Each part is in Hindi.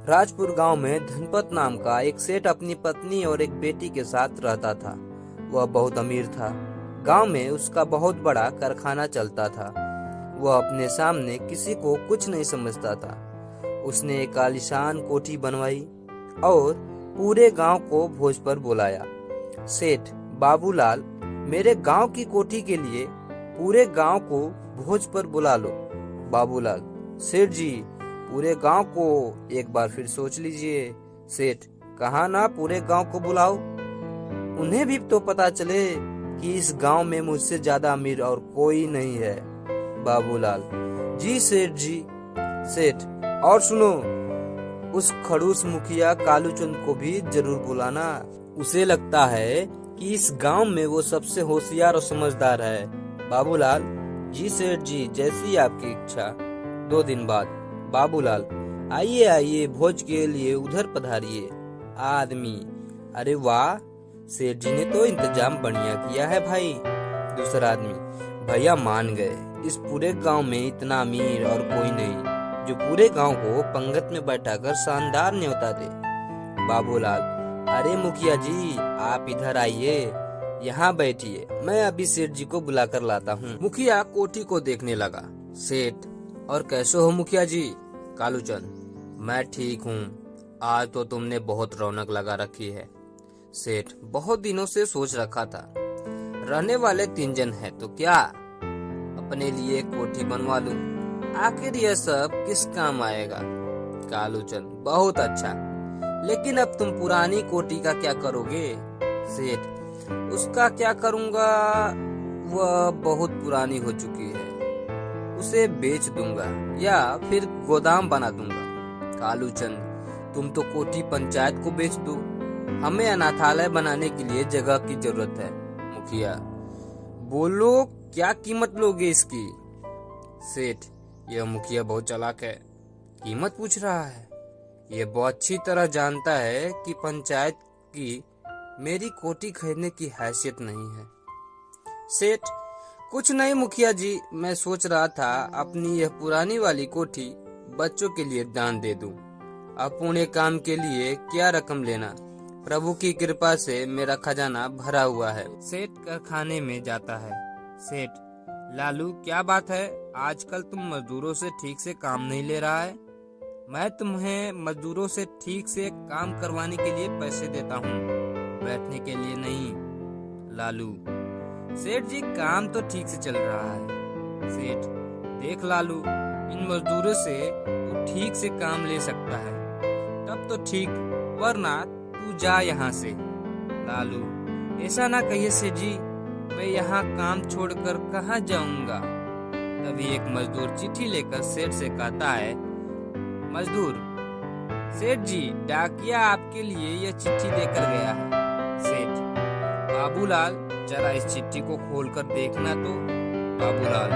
राजपुर गांव में धनपत नाम का एक सेठ अपनी पत्नी और एक बेटी के साथ रहता था। वह बहुत अमीर था। गांव में उसका बहुत बड़ा कारखाना चलता था। वह अपने सामने किसी को कुछ नहीं समझता था। उसने एक आलीशान कोठी बनवाई और पूरे गांव को भोज पर बुलाया। सेठ बाबूलाल, मेरे गांव की कोठी के लिए पूरे गांव को भोज पर बुला लो। बाबूलाल, सेठ जी, पूरे गांव को एक बार फिर सोच लीजिए। सेठ, कहा ना पूरे गांव को बुलाओ, उन्हें भी तो पता चले कि इस गांव में मुझसे ज्यादा अमीर और कोई नहीं है। बाबूलाल, जी सेठ जी। सेठ, और सुनो, उस खड़ूस मुखिया कालूचंद को भी जरूर बुलाना। उसे लगता है कि इस गांव में वो सबसे होशियार और समझदार है। बाबूलाल, जी सेठ जी, जैसी आपकी इच्छा। 2 दिन बाद, बाबूलाल, आइए आइए, भोज के लिए उधर पधारिए। आदमी, अरे वाह, सेठ जी ने तो इंतजाम बढ़िया किया है भाई। दूसरा आदमी, भैया मान गए, इस पूरे गांव में इतना अमीर और कोई नहीं जो पूरे गांव को पंगत में बैठाकर शानदार न्योता दे। बाबूलाल, अरे मुखिया जी, आप इधर आइए, यहाँ बैठिए, मैं अभी सेठ जी को बुलाकर लाता हूँ। मुखिया कोठी को देखने लगा। सेठ, और कैसे हो मुखिया जी? कालूचंद, मैं ठीक हूँ। आज तो तुमने बहुत रौनक लगा रखी है। सेठ, बहुत दिनों से सोच रखा था, रहने वाले 3 जन हैं तो क्या अपने लिए कोठी बनवा लूं। आखिर यह सब किस काम आएगा? कालूचंद, बहुत अच्छा, लेकिन अब तुम पुरानी कोठी का क्या करोगे? सेठ, उसका क्या करूँगा, वह बहुत पुरानी हो चुकी है, उसे बेच दूंगा या फिर गोदाम बना दूंगा। कालूचंद, तुम तो कोठी पंचायत को बेच दो, हमें अनाथालय बनाने के लिए जगह की जरूरत है। मुखिया, बोलो क्या कीमत लोगे इसकी? सेठ, यह मुखिया बहुत चालाक है, कीमत पूछ रहा है। यह बहुत अच्छी तरह जानता है कि पंचायत की मेरी कोठी खरीदने की हैसियत नहीं है। सेठ, कुछ नहीं मुखिया जी, मैं सोच रहा था अपनी यह पुरानी वाली कोठी बच्चों के लिए दान दे दूं। अब पुण्य काम के लिए क्या रकम लेना, प्रभु की कृपा से मेरा खजाना भरा हुआ है। सेठ कारखाने में जाता है। सेठ, लालू, क्या बात है, आजकल तुम मजदूरों से ठीक से काम नहीं ले रहा है? मैं तुम्हें मजदूरों से ठीक से काम करवाने के लिए पैसे देता हूँ, बैठने के लिए नहीं। लालू, सेठ जी, काम तो ठीक से चल रहा है। सेठ, देख लालू, इन मजदूरों से तू ठीक से काम ले सकता है तब तो ठीक, वरना तू जा यहाँ से। लालू, ऐसा ना कहिए सेठ जी, मैं यहाँ काम छोड़कर कहाँ जाऊँगा। तभी एक मजदूर चिट्ठी लेकर सेठ से कहता है। मजदूर, सेठ जी, डाकिया आपके लिए यह चिट्ठी लेकर गया है। सेठ, बाबूलाल, जरा इस चिट्ठी को खोलकर देखना तो। बाबूलाल,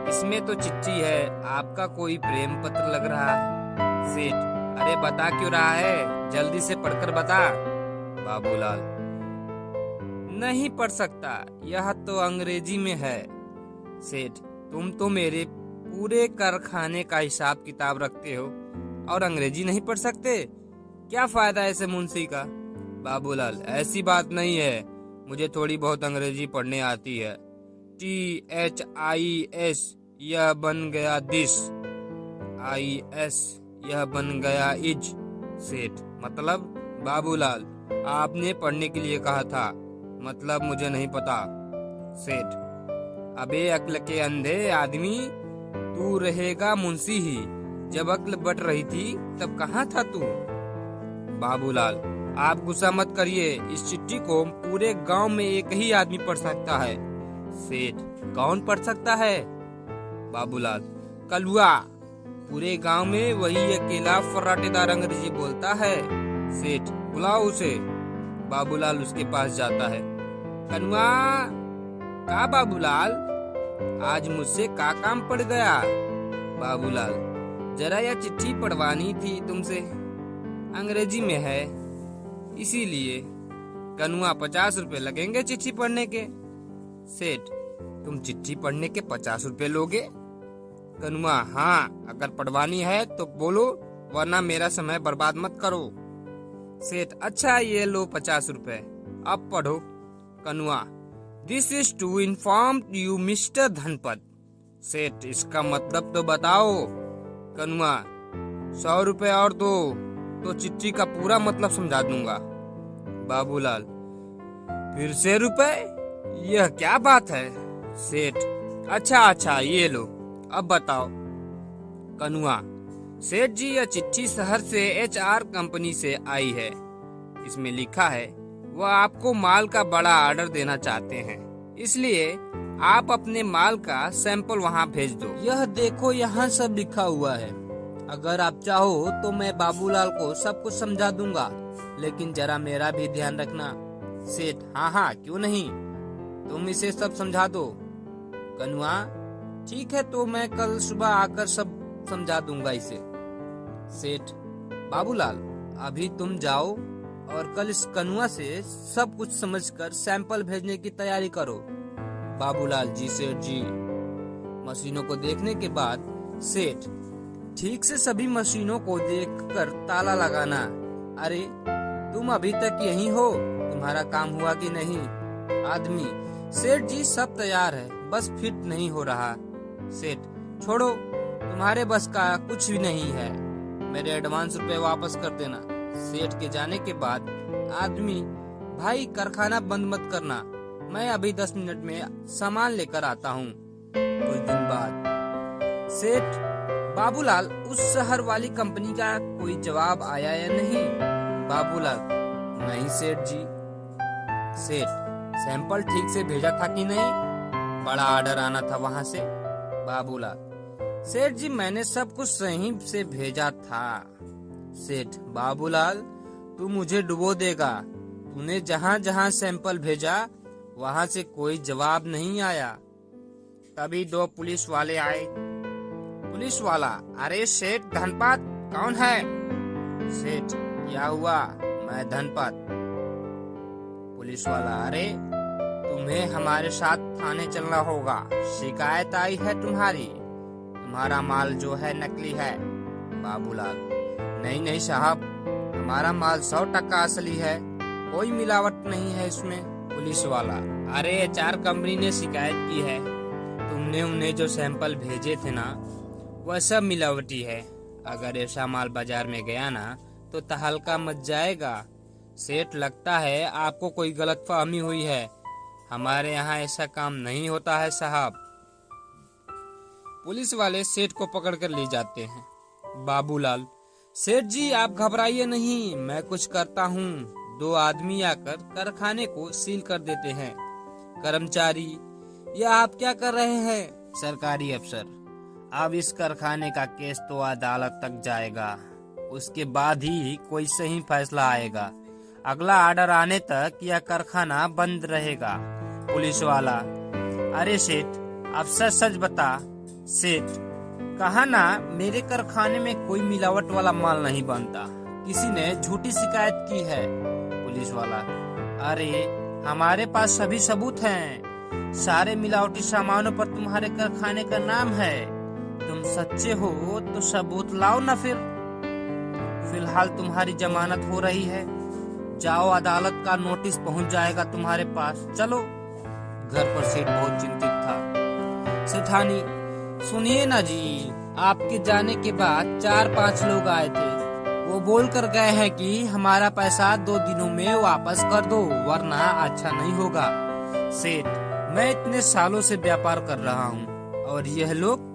इसमें तो चिट्ठी है, आपका कोई प्रेम पत्र लग रहा है। सेठ, अरे बता क्यों रहा है, जल्दी से पढ़कर बता। बाबूलाल, नहीं पढ़ सकता, यह तो अंग्रेजी में है। सेठ, तुम तो मेरे पूरे कारखाने का हिसाब किताब रखते हो और अंग्रेजी नहीं पढ़ सकते, क्या फायदा ऐसे मुंशी का? बाबूलाल, ऐसी बात नहीं है, मुझे थोड़ी बहुत अंग्रेजी पढ़ने आती है। THIS, यह बन गया दिस। IS, यह बन गया इज। सेठ, मतलब? बाबूलाल, आपने पढ़ने के लिए कहा था, मतलब मुझे नहीं पता। सेठ, अबे अक्ल के अंधे आदमी, तू रहेगा मुंशी ही, जब अक्ल बट रही थी तब कहाँ था तू? बाबूलाल, आप गुस्सा मत करिए, इस चिट्ठी को पूरे गांव में एक ही आदमी पढ़ सकता है। सेठ, कौन पढ़ सकता है? बाबूलाल, कलुआ, पूरे गांव में वही अकेला फर्राटेदार अंग्रेजी बोलता है। सेठ, बुलाओ उसे। बाबूलाल उसके पास जाता है। कनुआ, का बाबूलाल, आज मुझसे का काम पड़ गया? बाबूलाल, जरा यह चिट्ठी पढ़वानी थी तुमसे, अंग्रेजी में है इसीलिए। कनुआ, 50 रुपए लगेंगे चिट्ठी पढ़ने के। सेठ, तुम चिट्ठी पढ़ने के 50 रुपए लोगे? कनुआ, हाँ, अगर पढ़वानी है तो बोलो, वरना मेरा समय बर्बाद मत करो। सेठ, अच्छा ये लो 50 रुपए, अब पढ़ो। Kanua, this is to inform you mister Dhanpat. सेठ, इसका मतलब तो बताओ। कनुआ, 100 रुपए और दो तो चिट्ठी का पूरा मतलब समझा दूंगा। बाबूलाल, फिर से रुपए, यह क्या बात है? सेठ, अच्छा ये लो, अब बताओ। कनुआ, सेठ जी, यह चिट्ठी शहर से HR कंपनी से आई है। इसमें लिखा है वह आपको माल का बड़ा ऑर्डर देना चाहते हैं, इसलिए आप अपने माल का सैंपल वहां भेज दो। यह देखो, यहाँ सब लिखा हुआ है। अगर आप चाहो तो मैं बाबूलाल को सब कुछ समझा दूंगा, लेकिन जरा मेरा भी ध्यान रखना। सेठ, हाँ क्यों नहीं, तुम इसे सब समझा दो। कनुआ, ठीक है, तो मैं कल सुबह आकर सब समझा दूंगा इसे। सेठ, बाबूलाल, अभी तुम जाओ और कल इस कनुआ से सब कुछ समझकर सैंपल भेजने की तैयारी करो। बाबूलाल, जी सेठ जी। मशीनों को देखने के बाद सेठ, ठीक से सभी मशीनों को देखकर ताला लगाना। अरे, तुम अभी तक यहीं हो, तुम्हारा काम हुआ कि नहीं? आदमी, सेठ जी सब तैयार है, बस फिट नहीं हो रहा। सेठ, छोड़ो, तुम्हारे बस का कुछ भी नहीं है, मेरे एडवांस रुपए वापस कर देना। सेठ के जाने के बाद आदमी, भाई कारखाना बंद मत करना, मैं अभी 10 मिनट में सामान लेकर आता हूँ। कुछ दिन बाद सेठ, बाबूलाल, उस शहर वाली कंपनी का कोई जवाब आया या नहीं? बाबूलाल, नहीं सेठ जी। सेठ, सैंपल ठीक से भेजा था कि नहीं? बड़ा ऑर्डर आना था वहाँ से। बाबूलाल, सेठ जी, मैंने सब कुछ सही से भेजा था। सेठ, बाबूलाल, तू मुझे डुबो देगा, तूने जहाँ जहाँ सैंपल भेजा वहाँ से कोई जवाब नहीं आया। तभी 2 पुलिस वाले आए। पुलिस वाला, अरे सेठ धनपत कौन है? सेठ, क्या हुआ? मैं धनपत। पुलिस वाला, अरे तुम्हें हमारे साथ थाने चलना होगा, शिकायत आई है तुम्हारा माल जो है नकली है। बाबूलाल, नहीं साहब, हमारा माल 100% असली है, कोई मिलावट नहीं है इसमें। पुलिस वाला, अरे HR कंपनी ने शिकायत की है, तुमने उन्हें जो सैंपल भेजे थे ना, वह सब मिलावटी है। अगर ऐसा माल बाजार में गया ना तो तहलका मच जाएगा। सेठ, लगता है आपको कोई गलतफहमी हुई है, हमारे यहाँ ऐसा काम नहीं होता है साहब। पुलिस वाले सेठ को पकड़कर ले जाते हैं। बाबूलाल, सेठ जी आप घबराइए नहीं, मैं कुछ करता हूँ। 2 आदमी आकर कारखाने को सील कर देते हैं। कर्मचारी, यह आप क्या कर रहे हैं? सरकारी अफसर, अब इस कारखाने का केस तो अदालत तक जाएगा, उसके बाद ही कोई सही फैसला आएगा। अगला ऑर्डर आने तक यह कारखाना बंद रहेगा। पुलिस वाला, अरे सेठ, अब सच बता। सेठ, कहा ना मेरे कारखाने में कोई मिलावट वाला माल नहीं बनता, किसी ने झूठी शिकायत की है। पुलिस वाला, अरे हमारे पास सभी सबूत हैं, सारे मिलावटी सामानों पर तुम्हारे कारखाने का नाम है, तुम सच्चे हो तो सबूत लाओ ना। फिलहाल तुम्हारी जमानत हो रही है, जाओ, अदालत का नोटिस पहुंच जाएगा तुम्हारे पास, चलो। घर पर सेठ बहुत चिंतित था। सेठानी, सुनिए ना जी, आपके जाने के बाद 4-5 लोग आए थे, वो बोल कर गए हैं कि हमारा पैसा 2 दिनों में वापस कर दो, वरना अच्छा नहीं होगा। सेठ, मैं इतने सालों से व्यापार कर रहा हूँ और यह लोग?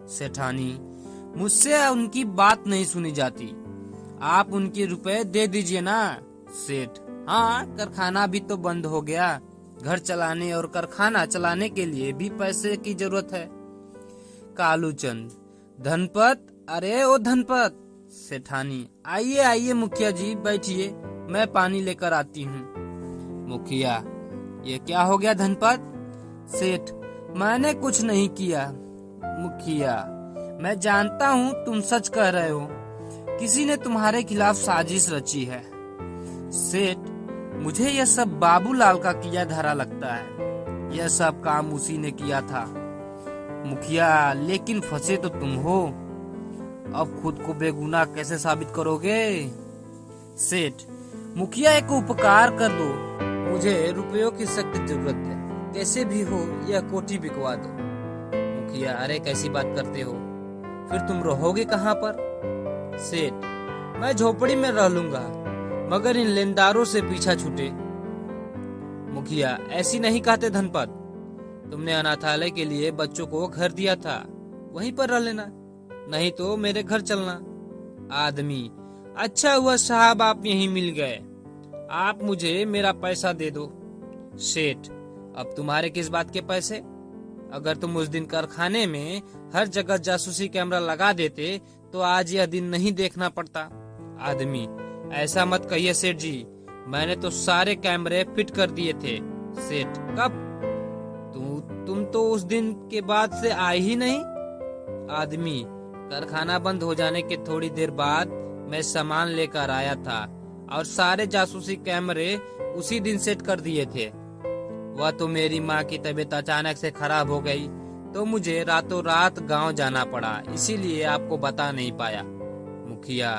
सेठानी, मुझसे उनकी बात नहीं सुनी जाती, आप उनके रुपए दे दीजिए ना। सेठ, हाँ, कारखाना भी तो बंद हो गया, घर चलाने और कारखाना चलाने के लिए भी पैसे की जरूरत है। कालूचंद, धनपत, अरे ओ धनपत। सेठानी, आइए मुखिया जी, बैठिए, मैं पानी लेकर आती हूँ। मुखिया, ये क्या हो गया धनपत? सेठ, मैंने कुछ नहीं किया। मुखिया, मैं जानता हूँ तुम सच कह रहे हो, किसी ने तुम्हारे खिलाफ साजिश रची है। सेठ, मुझे यह सब बाबूलाल का किया धरा लगता है, यह सब काम उसी ने किया था। मुखिया, लेकिन फंसे तो तुम हो। अब खुद को बेगुनाह कैसे साबित करोगे? सेठ, मुखिया एक उपकार कर दो, मुझे रुपयों की सख्त जरूरत है, कैसे भी हो यह कोठी बिकवा दो। मुखिया, अरे कैसी बात करते हो, फिर तुम रहोगे कहाँ पर? सेठ, मैं झोपड़ी में रह लूंगा, मगर इन लेनदारों से पीछा छूटे। मुखिया, ऐसी नहीं कहते धनपत, तुमने अनाथालय के लिए बच्चों को घर दिया था, वहीं पर रह लेना, नहीं तो मेरे घर चलना। आदमी, अच्छा हुआ साहब आप यहीं मिल गए, आप मुझे मेरा पैसा दे दो। सेठ, अब तुम्हारे किस बात के पैसे? अगर तुम उस दिन कारखाने में हर जगह जासूसी कैमरा लगा देते तो आज यह दिन नहीं देखना पड़ता। आदमी, ऐसा मत कहिए सेठ जी, मैंने तो सारे कैमरे फिट कर दिए थे। सेठ, कब? तुम तो उस दिन के बाद से आए ही नहीं। आदमी, कारखाना बंद हो जाने के थोड़ी देर बाद मैं सामान लेकर आया था और सारे जासूसी कैमरे उसी दिन सेट कर दिए थे। वह तो मेरी माँ की तबीयत अचानक से खराब हो गई तो मुझे रातों रात गांव जाना पड़ा, इसीलिए आपको बता नहीं पाया। मुखिया,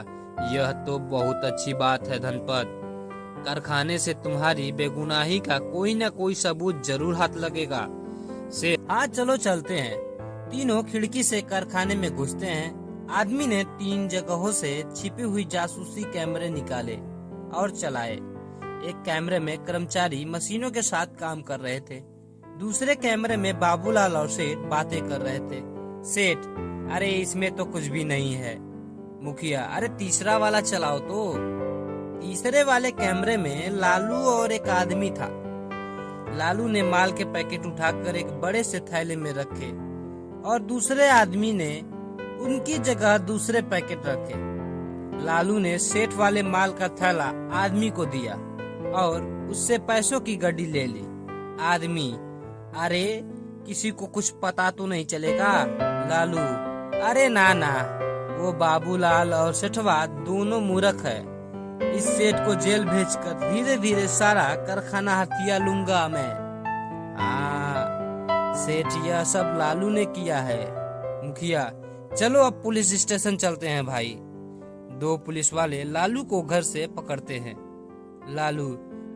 यह तो बहुत अच्छी बात है धनपत, कारखाने से तुम्हारी बेगुनाही का कोई न कोई सबूत जरूर हाथ लगेगा। से हाँ, चलो चलते हैं। तीनों खिड़की से कारखाने में घुसते हैं। आदमी ने 3 जगहों से छिपी हुई जासूसी कैमरे निकाले और चलाए। एक कैमरे में कर्मचारी मशीनों के साथ काम कर रहे थे, दूसरे कैमरे में बाबूलाल और सेठ बातें कर रहे थे। सेठ, अरे इसमें तो कुछ भी नहीं है। मुखिया, अरे तीसरा वाला चलाओ तो। तीसरे वाले कैमरे में लालू और एक आदमी था। लालू ने माल के पैकेट उठाकर एक बड़े से थैले में रखे और दूसरे आदमी ने उनकी जगह दूसरे पैकेट रखे। लालू ने सेठ वाले माल का थैला आदमी को दिया और उससे पैसों की गड्डी ले ली। आदमी, अरे किसी को कुछ पता तो नहीं चलेगा? लालू, अरे ना ना, वो बाबूलाल और सेठवा दोनों मूर्ख है, इस सेठ को जेल भेजकर धीरे धीरे सारा कारखाना हथिया लूंगा मैं। सेठ, यह सब लालू ने किया है। मुखिया, चलो अब पुलिस स्टेशन चलते हैं भाई। 2 पुलिस वाले लालू को घर से पकड़ते हैं। लालू,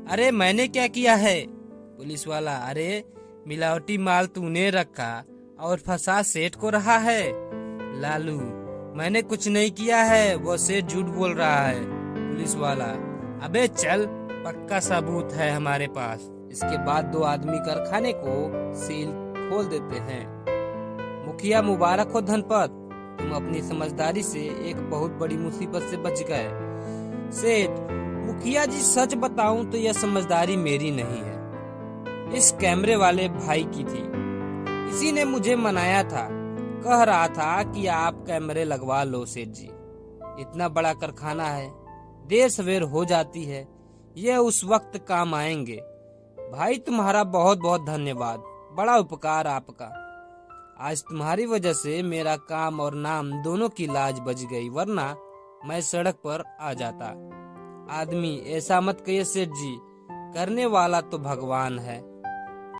अरे मैंने क्या किया है? पुलिस वाला, अरे मिलावटी माल तूने रखा और फंसा सेठ को रहा है। लालू, मैंने कुछ नहीं किया है, वो सेठ झूठ बोल रहा है। पुलिस वाला, अबे चल, पक्का सबूत है हमारे पास। इसके बाद 2 आदमी कारखाने को सील खोल देते हैं। मुखिया, मुबारक हो धनपत, तुम अपनी समझदारी से एक बहुत बड़ी मुसीबत से बच गए। सेठ, मुखिया जी सच बताऊं तो यह समझदारी मेरी नहीं है, इस कैमरे वाले भाई की थी। इसी ने मुझे मनाया था, कह रहा था कि आप कैमरे लगवा लो सेठ जी, इतना बड़ा कारखाना है, देर सवेर हो जाती है, यह उस वक्त काम आएंगे। भाई तुम्हारा बहुत बहुत धन्यवाद, बड़ा उपकार आपका। आज तुम्हारी वजह से मेरा काम और नाम दोनों की लाज बच गई, वरना मैं सड़क पर आ जाता। आदमी, ऐसा मत कहिए सेठ जी, करने वाला तो भगवान है।